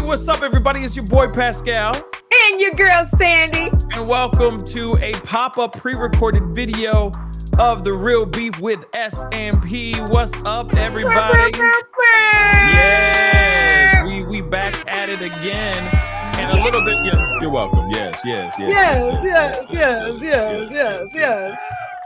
what's up, everybody? It's your boy Pascal. And your girl Sandy. And welcome to a pop-up pre-recorded video of The Real Beef with S&P. What's up, everybody? Yes, we back at it again. And a little bit, you're welcome. Yes.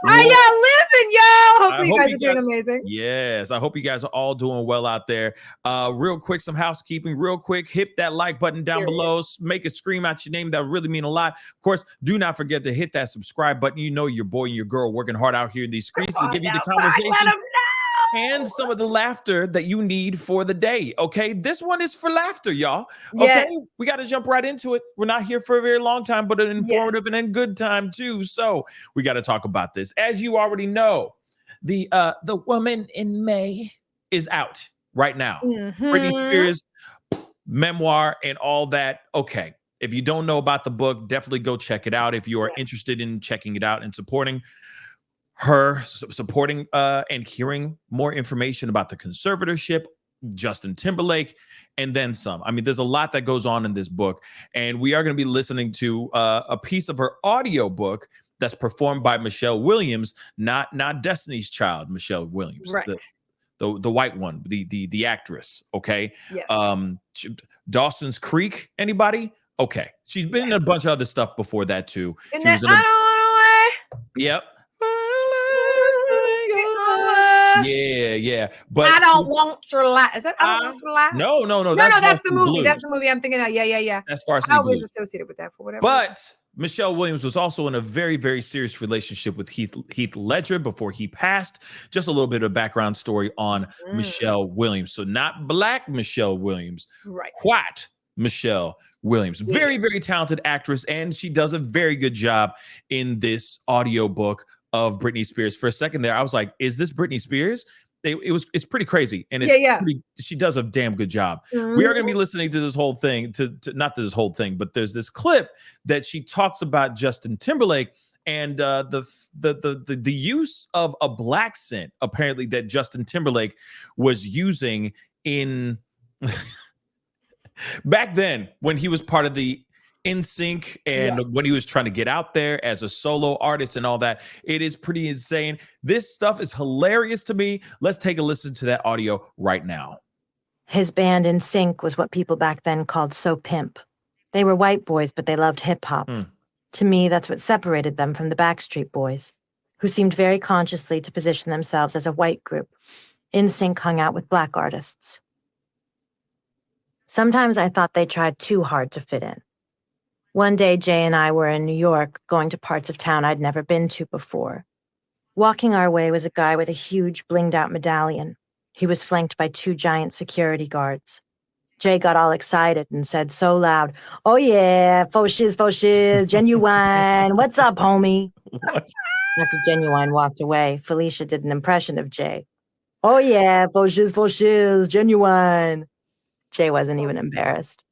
How y'all living, y'all? Hopefully you guys are doing amazing. Yes, I hope you guys are all doing well out there. Real quick, some housekeeping. Real quick, hit that like button down below. Make it scream out your name. That would really mean a lot. Of course, do not forget to hit that subscribe button. You know your boy and your girl working hard out here in these streets to give you the conversation and some of the laughter that you need for the day. Okay, this one is for laughter, y'all. Okay, we got to jump right into it. We're not here for a very long time, but an informative and a good time too. So we got to talk about this. As you already know, the Woman in May is out right now. Britney Spears memoir and all that. Okay, if you don't know about the book, definitely go check it out. If you are interested in checking it out and supporting her, and hearing more information about the conservatorship, Justin Timberlake, and then some. I mean, there's a lot that goes on in this book, and we are going to be listening to a piece of her audio book that's performed by Michelle Williams, not Destiny's Child, Michelle Williams, right? The white one, the actress. Okay, yes. Dawson's Creek. Anybody? Okay, she's been in a bunch of other stuff before that too. I don't wanna Yep. Yeah. But I don't want your life. Is that I don't want your life? No. That's the movie. Blue. That's the movie I'm thinking of. Yeah. That's Varsity I Blue. was associated with that for whatever. But Michelle Williams was also in a very, very serious relationship with Heath Ledger before he passed. Just a little bit of background story on Michelle Williams. So not black Michelle Williams, right? White Michelle Williams. Very, very talented actress, and she does a very good job in this audiobook of Britney Spears. For a second there, I was like, is this Britney Spears? It's pretty crazy. And she does a damn good job. We are going to be listening to this whole thing, to not this whole thing, but there's this clip that she talks about Justin Timberlake and the use of a Blaccent, apparently, that Justin Timberlake was using in back then when he was part of the NSYNC and when he was trying to get out there as a solo artist and all that. It is pretty insane. This stuff is hilarious to me. Let's take a listen to that audio right now. His band NSYNC was what people back then called so pimp. They were white boys, but they loved hip hop. To me, that's what separated them from the Backstreet Boys, who seemed very consciously to position themselves as a white group. NSYNC hung out with black artists. Sometimes I thought they tried too hard to fit in. One day, Jay and I were in New York, going to parts of town I'd never been to before. Walking our way was a guy with a huge blinged-out medallion. He was flanked by 2 giant security guards. Jay got all excited and said so loud, "Oh yeah, faux shiz, Genuine. What's up, homie?" What? After Genuine walked away, Felicia did an impression of Jay. "Oh yeah, faux shiz, Genuine." Jay wasn't even embarrassed.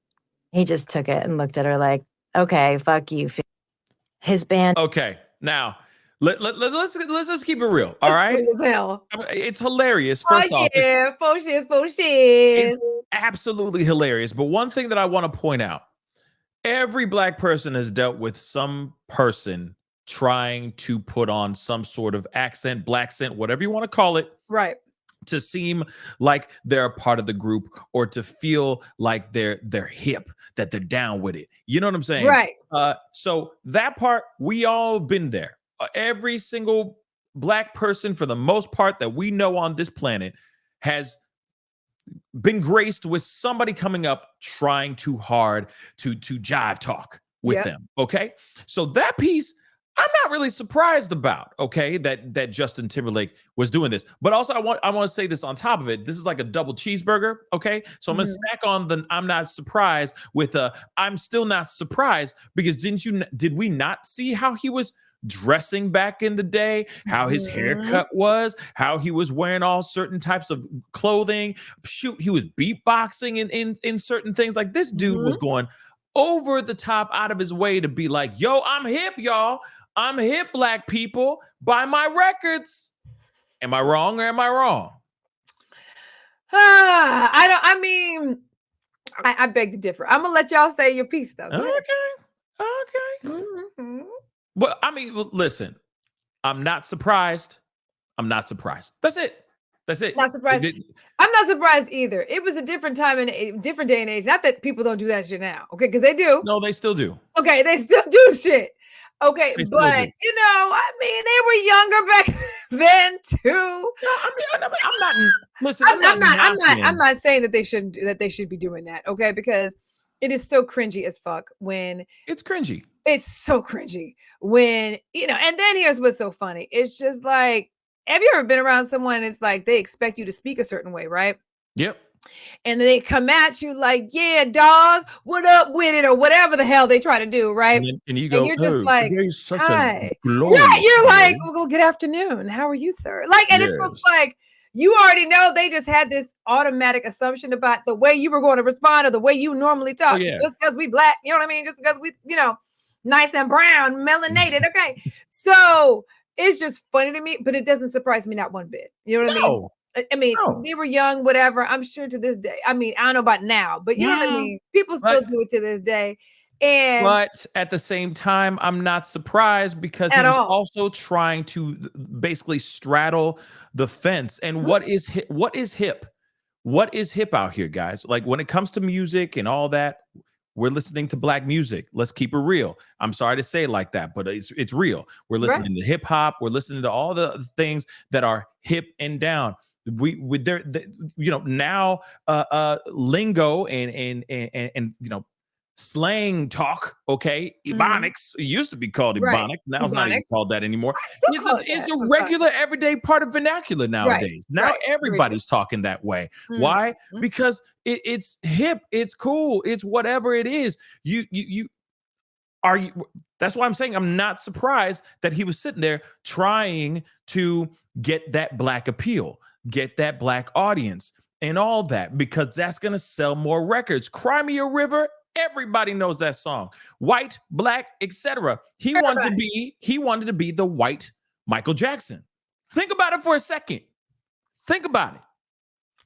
He just took it and looked at her like, okay, fuck you. His band. Okay, now let's just keep it real. All right, as hell. It's hilarious. First off, faux shiz. It's absolutely hilarious. But one thing that I want to point out: every black person has dealt with some person trying to put on some sort of accent, Blaccent, whatever you want to call it, right? To seem like they're a part of the group or to feel like they're hip, that they're down with it. You know what I'm saying? Right. So that part, we all been there. Every single black person, for the most part, that we know on this planet has been graced with somebody coming up trying too hard to jive talk with them. Okay. So that piece, I'm not really surprised about, okay, that Justin Timberlake was doing this. But also I want to say this on top of it. This is like a double cheeseburger, okay? So I'm going to snack on the I'm not surprised with I'm still not surprised, because did we not see how he was dressing back in the day, how his haircut was, how he was wearing all certain types of clothing? Shoot, he was beatboxing in certain things. Like, this dude was going over the top, out of his way to be like, yo, I'm hip, y'all. I'm hip, black people. Buy my records. Am I wrong or am I wrong? I I beg to differ. I'm gonna let y'all say your piece though. Okay. Mm-hmm. Well, I mean, listen, I'm not surprised. That's it. Not surprised. I'm not surprised either. It was a different time and a different day and age. Not that people don't do that shit now. Okay, because they do. No, they still do. Okay, they still do shit. Okay, but I mean, they were younger back then too. No, I mean, I'm not. Listen, I'm not saying that they shouldn't. That they should be doing that. Okay, because it is so cringy as fuck when it's cringy. It's so cringy when And then here's what's so funny. It's just like, have you ever been around someone? It's like they expect you to speak a certain way, right? Yep. And then they come at you like, yeah, dog, what up with it? Or whatever the hell they try to do, right? And you go, and you're just like, hi. Yeah, you're like, well, good afternoon. How are you, sir? Like, and it's just like, you already know they just had this automatic assumption about the way you were going to respond or the way you normally talk. Just because we black, you know what I mean? Just because we, nice and brown, melanated. Okay. So it's just funny to me, but it doesn't surprise me not one bit. You know what I mean? I mean, they were young, whatever. I'm sure to this day. I mean, I don't know about now, but you know what I mean? People still do it to this day. But at the same time, I'm not surprised because he was also trying to basically straddle the fence. And what is hip? What is hip out here, guys? Like when it comes to music and all that, we're listening to black music. Let's keep it real. I'm sorry to say it like that, but it's real. We're listening to hip hop. We're listening to all the things that are hip and down. Now lingo and slang talk, okay? Ebonics. It used to be called Ebonics. Now it's not even called that anymore. It's a regular everyday part of vernacular nowadays. Now everybody's talking that way. Why? Because it's hip, it's cool, it's whatever it is. That's why I'm saying I'm not surprised that he was sitting there trying to get that black appeal, get that black audience and all that, because that's going to sell more records. Cry Me a River, everybody knows that song. White, black, etc. He wanted to be the white Michael Jackson. Think about it for a second. Think about it.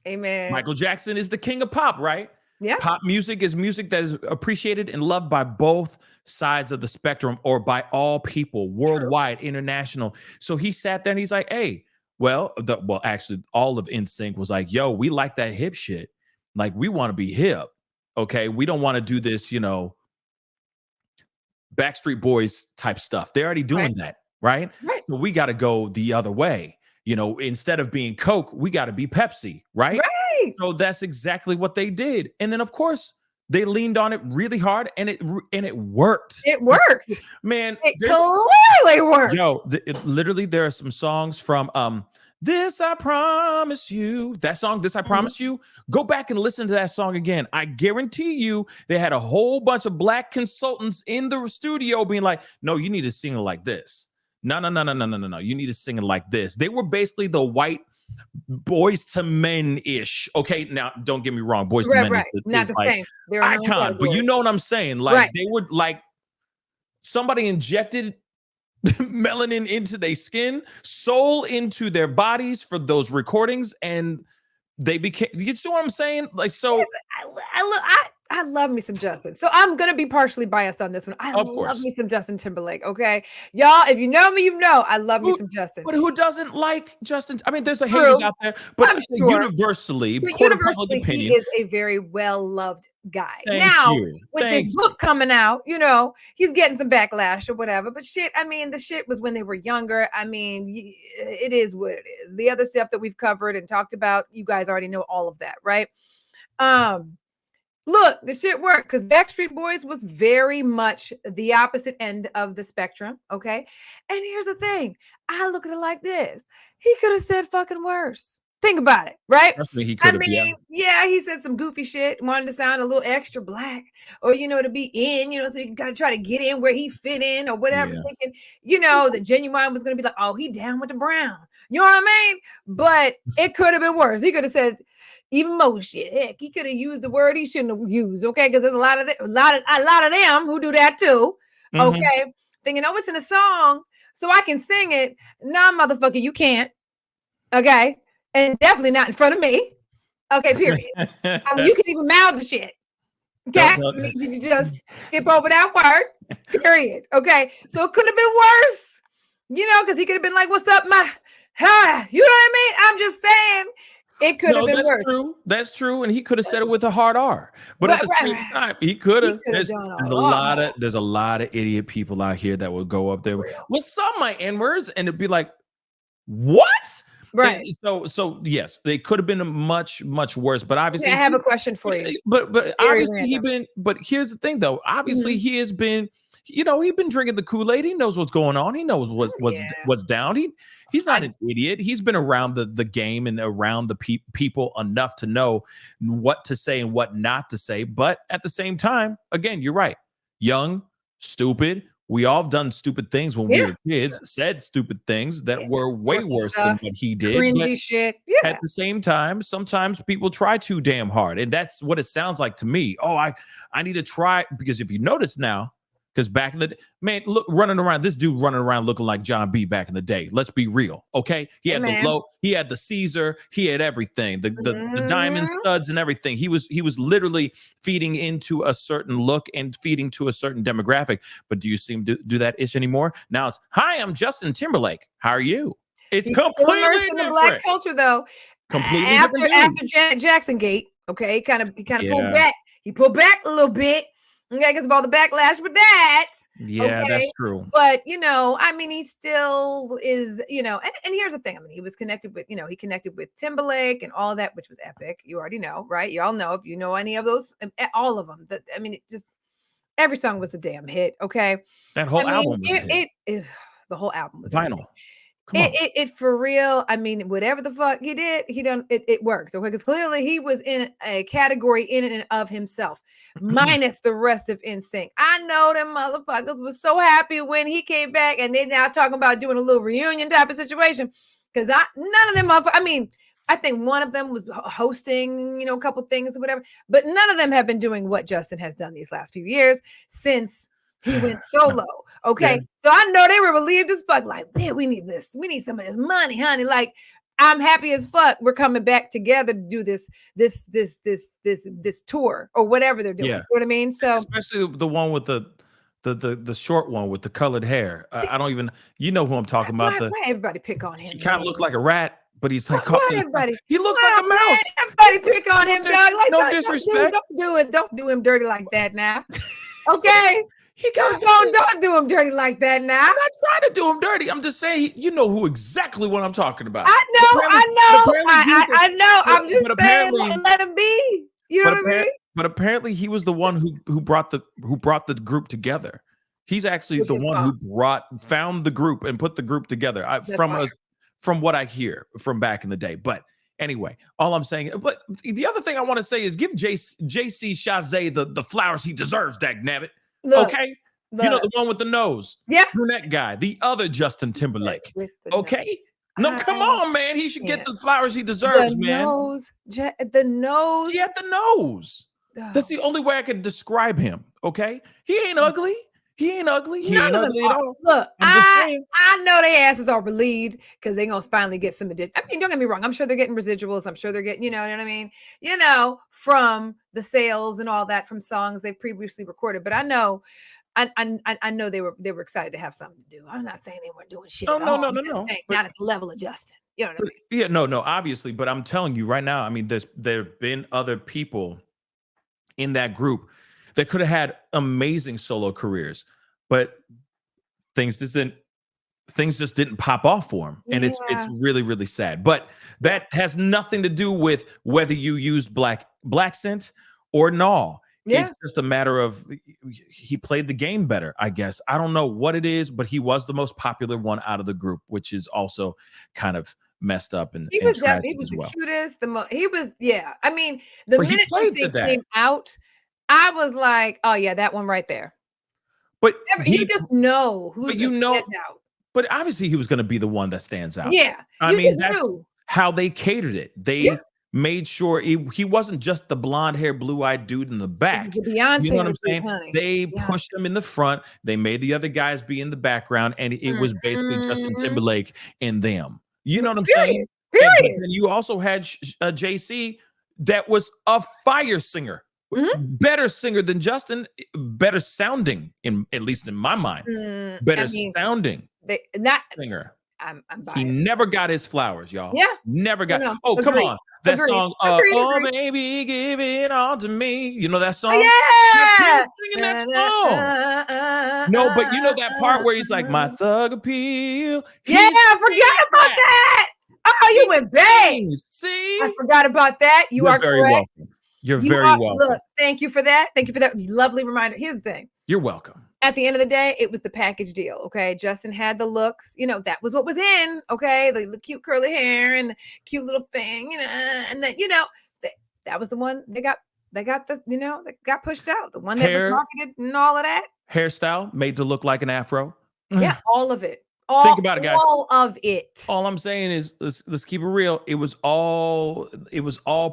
Amen. Michael Jackson is the king of pop, right? Yeah. Pop music is music that is appreciated and loved by both sides of the spectrum, or by all people, worldwide, international. So he sat there and he's like, hey, actually all of NSYNC was like, yo, we like that hip shit. Like, we want to be hip. Okay. We don't want to do this, Backstreet Boys type stuff. They're already doing that. Right. So we got to go the other way. Instead of being Coke, we got to be Pepsi. Right. So that's exactly what they did. And then, of course, they leaned on it really hard, and it worked. It worked, man. It clearly worked. Yo, literally, there are some songs from This I Promise You. That song, This I Promise You. Go back and listen to that song again. I guarantee you, they had a whole bunch of black consultants in the studio being like, "No, you need to sing it like this. No. You need to sing it like this." They were basically the white Boys to Men-ish. Okay, now don't get me wrong. Boys to Men is not the like same. They're icon, but you know what I'm saying? Like they would somebody injected melanin into their skin, soul into their bodies for those recordings, and they became. You see what I'm saying? Like so. Yes, I love me some Justin. So I'm gonna be partially biased on this one. I love me some Justin Timberlake. Okay, y'all, if you know me, you know I love me some Justin. But who doesn't like Justin? I mean, there's a haters out there, but universally, opinion, he is a very well loved guy. With this book coming out, he's getting some backlash or whatever. But shit, I mean, the shit was when they were younger. I mean, it is what it is. The other stuff that we've covered and talked about, you guys already know all of that, right? Look, the shit worked because Backstreet Boys was very much the opposite end of the spectrum. Okay. And here's the thing. I look at it like this. He could have said fucking worse. Think about it, right? He said some goofy shit, wanted to sound a little extra black, or to be in, so you gotta try to get in where he fit in or whatever, thinking, the Genuine was gonna be like, oh, he down with the brown. You know what I mean? But it could have been worse. He could have said even more shit. Heck, he could have used the word he shouldn't have used. Okay, because there's a lot of them who do that too. Okay, thinking, oh, it's in a song, so I can sing it. Nah, motherfucker, you can't. Okay, and definitely not in front of me. Okay, period. I mean, you can even mouth the shit. Okay, did you just skip over that word? Period. Okay, so it could have been worse, because he could have been like, "What's up, my?" You know what I mean? I'm just saying it could have been worse. True. That's true, and he could have said it with a hard R. But at the same time, he could have. There's a lot of idiot people out here that will go up there with some of my N-words, and it'd be like, what? Right. So yes, they could have been much worse. But obviously, I have a question for you. But obviously But here's the thing, though. Obviously, he has been. He's been drinking the Kool-Aid. He knows what's going on. He knows what's down. He's not an idiot. He's been around the game and around the people enough to know what to say and what not to say. But at the same time, again, you're right. Young, stupid. We all have done stupid things when we were kids, said stupid things that were way worse than what he did. Cringy shit. Yeah. At the same time, sometimes people try too damn hard. And that's what it sounds like to me. Oh, I need to try. Because if you notice now, because back in the day, man, look, this dude running around looking like John B back in the day. Let's be real, okay? He had he had the Caesar, he had everything, the diamond studs and everything. He was literally feeding into a certain look and feeding to a certain demographic. But do you see him do that ish anymore? Now it's, hi, I'm Justin Timberlake. How are you? It's completely immersed in the Black culture, though. Completely after Janet Jackson gate, okay, he kind of pulled back. He pulled back a little bit. Okay, because of all the backlash with that. Yeah, that's true. But he still is, and here's the thing. He was connected with, he connected with Timberlake and all that, which was epic. You already know, right? You all know, if you know any of those, all of them. It just, every song was a damn hit. Okay. That whole album was the whole album was vinyl. It for real. Whatever the fuck he did, it worked. Okay, because clearly he was in a category in and of himself, minus the rest of NSYNC. I know them motherfuckers was so happy when he came back, and they now talking about doing a little reunion type of situation. Because none of them, I think one of them was hosting, a couple things or whatever, but none of them have been doing what Justin has done these last few years since he went solo. Okay. Yeah. So I know they were relieved as fuck. Like, man, we need this. We need some of this money, honey. Like, I'm happy as fuck. We're coming back together to do this tour or whatever they're doing. Yeah. You know what I mean? So especially the one with the short one with the colored hair. I don't even, who I'm talking about. Why everybody pick on him? He kind of looked like a rat. But he's like, he looks like a mouse. Man, everybody pick on him, dog. Like, no disrespect. Don't do him dirty like that now. Okay. Don't do him dirty like that now. I'm not trying to do him dirty. I'm just saying, you know who exactly what I'm talking about. I know. I'm just saying, let him be. You know what I mean? But apparently, he was the one who brought the group together. He's actually the one who found the group and put the group together. From what I hear from back in the day. But anyway, all I'm saying, but the other thing I want to say is give JC Chazé the flowers he deserves, dagnabbit. Okay? The one with the nose. Yeah. Brunette guy. The other Justin Timberlake. Okay? No, come on, man. He should get the flowers he deserves, man. The nose. He had the nose. Oh. That's the only way I could describe him. Okay? He ain't ugly. He ain't ugly. He ain't ugly at all. Look, I know their asses are relieved because they're going to finally get some addition. Don't get me wrong. I'm sure they're getting residuals. I'm sure they're getting, you know what I mean? From the sales and all that from songs they've previously recorded. But I know they were excited to have something to do. I'm not saying they weren't doing shit. No. Not at the level of Justin. You know what I mean? Yeah, no, obviously. But I'm telling you right now, there have been other people in that group that could have had amazing solo careers, but things just didn't pop off for him. And it's really, really sad. But that has nothing to do with whether you use Blaccent or no. Yeah. It's just a matter of he played the game better, I guess. I don't know what it is, but he was the most popular one out of the group, which is also kind of messed up and he was the cutest. The minute he came out, I was like, oh yeah, that one right there. But you just know who's stands out. But obviously he was going to be the one that stands out. Yeah. That's how they catered it. They made sure he wasn't just the blonde hair, blue-eyed dude in the back. The Beyonce, you know what I'm saying? Honey. They pushed him in the front. They made the other guys be in the background, and it was basically Justin Timberlake and them. You know what I'm saying? Period. And you also had JC that was a fire singer. Better singer than Justin, better sounding, at least in my mind. Better sounding singer. I'm biased. He never got his flowers, y'all. Yeah. Never got. No. Oh, come on. That song, Agreed. Oh, baby, give it all to me. You know that song? Yeah. Singing that song. No, but you know that part where he's like, my thug appeal. Yeah, I forgot about that. Oh, you went back. See? I forgot about that. You're are very correct. Welcome. You're very welcome. Look, thank you for that. Thank you for that lovely reminder. Here's the thing. You're welcome. At the end of the day, it was the package deal. Okay. Justin had the looks, that was what was in. Okay. The cute curly hair and the cute little thing, and then, that was the one they got the, that got pushed out. The one that was marketed and all of that. Hairstyle made to look like an afro. Yeah. All of it. Think about it, guys. All of it. All I'm saying is, let's keep it real. It was all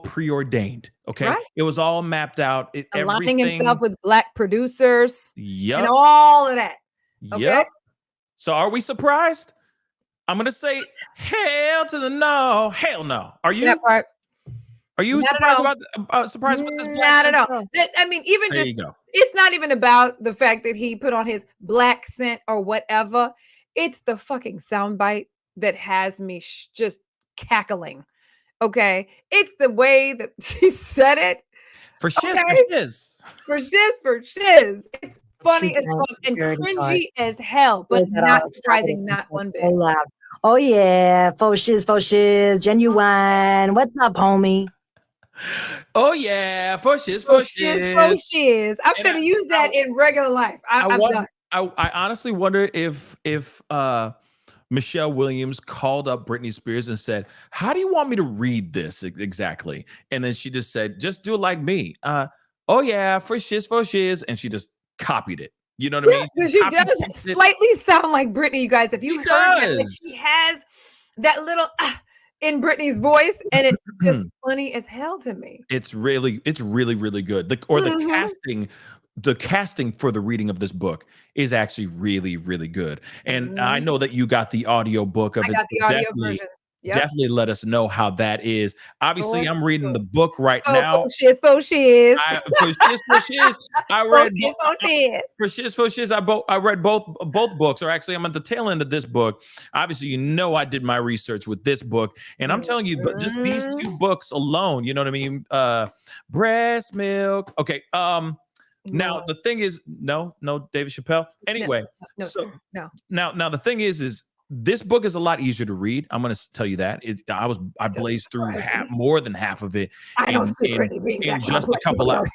preordained. Okay, right. It was all mapped out. Aligning himself with Black producers. Yep. And all of that. Okay? Yep. So are we surprised? I'm gonna say hell to the no, hell no. Are you? That part. Are you surprised surprised with this? Not at all. Even there just it's not even about the fact that he put on his Blaccent or whatever. It's the fucking soundbite that has me just cackling. Okay. It's the way that she said it. For shiz, for shiz. It's funny as fuck and cringy as hell, but not surprising, not one bit. So loud. Oh yeah, faux shiz, genuine. What's up, homie? Oh yeah, faux shiz. I'm gonna use that in regular life. I'm done. I honestly wonder if Michelle Williams called up Britney Spears and said, how do you want me to read this exactly? And then she just said, just do it like me. Oh yeah, for shiz. And she just copied it. You know what I mean? Because she does slightly sound like Britney, you guys. If you heard that, like she has that little in Britney's voice, and it's just funny as hell to me. It's really, really good. The casting for the reading of this book is actually really, really good. And I know that you got the audio book of it. I got the audio version. Yep. Definitely let us know how that is. Obviously, I'm reading the book right now. For shiz. I read for shiz. I read both books, or actually, I'm at the tail end of this book. Obviously, I did my research with this book, and I'm telling you, but just these two books alone, you know what I mean? Breast milk. Okay. Now the thing is, no, David Chappelle. Anyway, no. Now the thing is this book is a lot easier to read. I'm going to tell you that. I blazed through more than half of it in just a couple hours.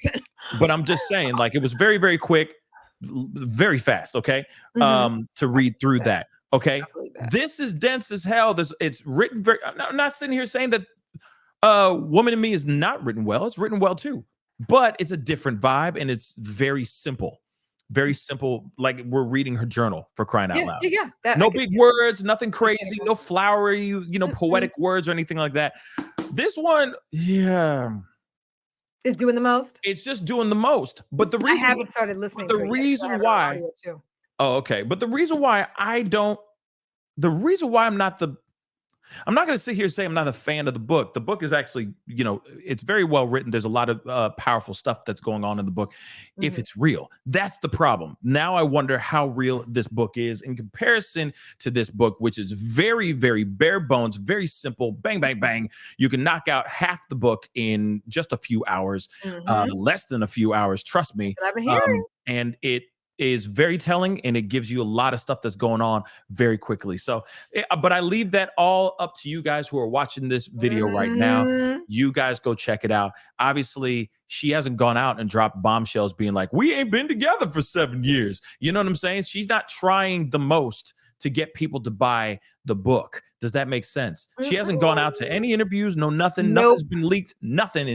But I'm just saying, like, it was very, very quick, very fast. Okay, to read through that. Okay, this is dense as hell. It's written very. I'm not sitting here saying that Woman in Me is not written well. It's written well too. But it's a different vibe, and it's very simple. Very simple, like we're reading her journal, for crying out loud. Yeah. No big words, nothing crazy, no flowery, poetic words or anything like that. This one, is doing the most. It's just doing the most. But the reason I haven't started listening. The reason why. Oh, okay. But the reason why I'm not going to sit here and say I'm not a fan of the book. The book is actually, it's very well written. There's a lot of powerful stuff that's going on in the book. If it's real, that's the problem. Now I wonder how real this book is in comparison to this book, which is very, very bare bones, very simple. Bang, bang, bang. You can knock out half the book in just a few hours, less than a few hours. Trust me. I've been hearing. And it is very telling, and it gives you a lot of stuff that's going on very quickly. So, but I leave that all up to you guys who are watching this video right now. You guys go check it out. Obviously, she hasn't gone out and dropped bombshells being like, we ain't been together for 7 years. You know what I'm saying? She's not trying the most to get people to buy the book. Does that make sense? She hasn't gone out to any interviews, nothing. Nope. Nothing's been leaked, nothing.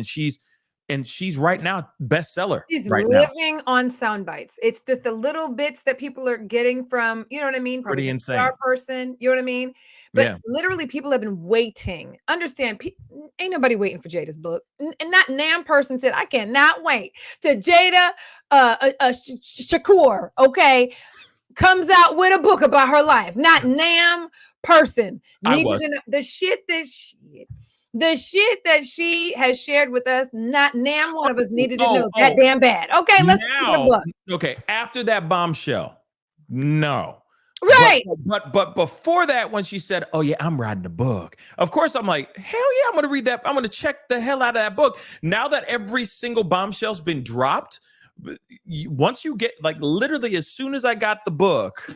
And she's right now bestseller. She's right living on sound bites. It's just the little bits that people are getting from, you know what I mean? From pretty insane. Our person, you know what I mean? But literally, people have been waiting. Understand? Ain't nobody waiting for Jada's book. And not Nam person said, I cannot wait to Jada Shakur. Okay, comes out with a book about her life. Not Nam person. The shit the shit that she has shared with us, not damn one of us needed to know that damn bad. Okay, let's see the book. Okay, after that bombshell, no. Right. But before that, when she said, "Oh yeah, I'm writing a book," of course I'm like, "Hell yeah, I'm gonna read that. I'm gonna check the hell out of that book." Now that every single bombshell's been dropped, once you get like literally as soon as I got the book,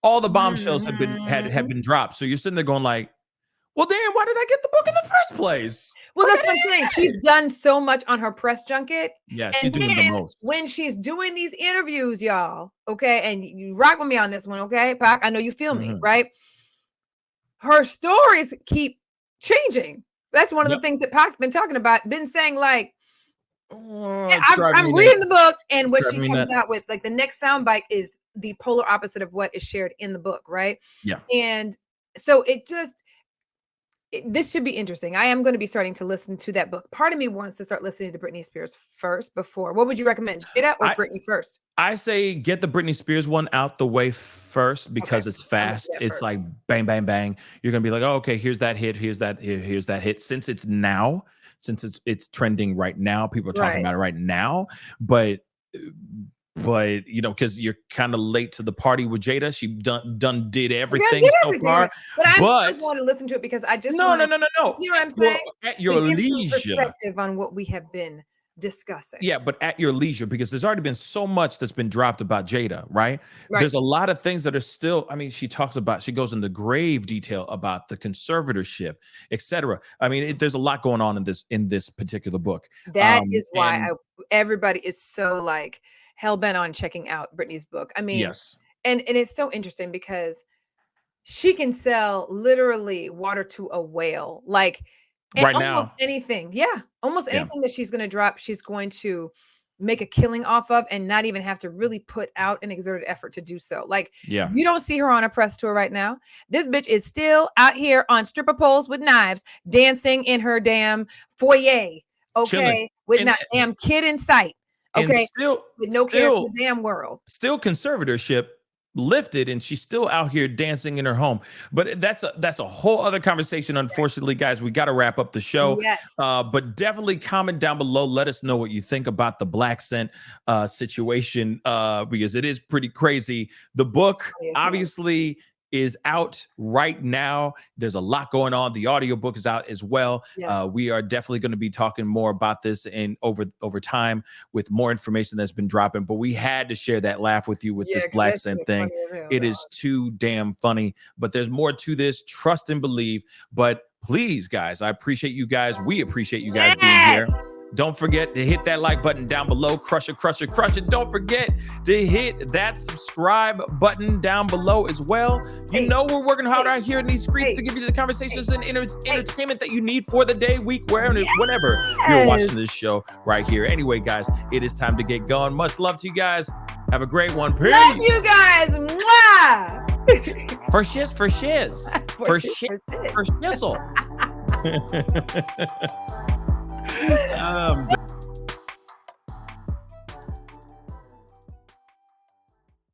all the bombshells have been dropped. So you're sitting there going like, "Well, damn, why did I get the book in the first place?" Well, that's what I'm saying. She's done so much on her press junket. Yeah, she's doing the most. When she's doing these interviews, y'all, okay, and you rock with me on this one, okay, Pac? I know you feel me, right? Her stories keep changing. That's one of the things that Pac's been talking about, been saying like, I'm reading the book, and what she comes out with, like the next soundbite is the polar opposite of what is shared in the book, right? Yeah. And so this should be interesting. I am going to be starting to listen to that book. Part of me wants to start listening to Britney Spears first before. What would you recommend? Jada or Britney first? I say get the Britney Spears one out the way first because it's fast. It's like bang, bang, bang. You're going to be like, oh, okay, here's that hit. Here's that hit. Since it's trending right now, people are talking about it right now. But you know, because you're kind of late to the party with Jada. She done did everything so far. But I still want to listen to it because I just no. You know what I'm saying? At your leisure, perspective on what we have been discussing. Yeah, but at your leisure, because there's already been so much that's been dropped about Jada, right? There's a lot of things that are still. I mean, she goes into grave detail about the conservatorship, etc. I mean, there's a lot going on in this particular book. That is why everybody is so like hell bent on checking out Britney's book. I mean, yes, and it's so interesting because she can sell literally water to a whale, like right almost now. Anything. Yeah, almost anything that she's going to drop, she's going to make a killing off of, and not even have to really put out an exerted effort to do so. Like, you don't see her on a press tour right now. This bitch is still out here on stripper poles with knives, dancing in her damn foyer. Okay, chilling. With not damn kid in sight. Okay, still, with no care in the damn world. Still conservatorship lifted, and she's still out here dancing in her home. But that's a whole other conversation. Unfortunately, guys, we got to wrap up the show. Yes. But definitely comment down below. Let us know what you think about the Blaccent situation, because it is pretty crazy. The book obviously is out right now. There's a lot going on. The audiobook is out as well. Yes. We are definitely going to be talking more about this and over time with more information that's been dropping. But we had to share that laugh with you with this Blaccent thing. It is too damn funny. But there's more to this. Trust and believe. But please, guys, I appreciate you guys. We appreciate you guys being here. Don't forget to hit that like button down below. Crush it, crush it, crush it. Don't forget to hit that subscribe button down below as well. You know we're working hard out here in these streets to give you the conversations and entertainment that you need for the day, week, whenever you're watching this show right here. Anyway, guys, it is time to get going. Much love to you guys. Have a great one. Peace. Love you guys. Mwah. For shiz. For shizzle.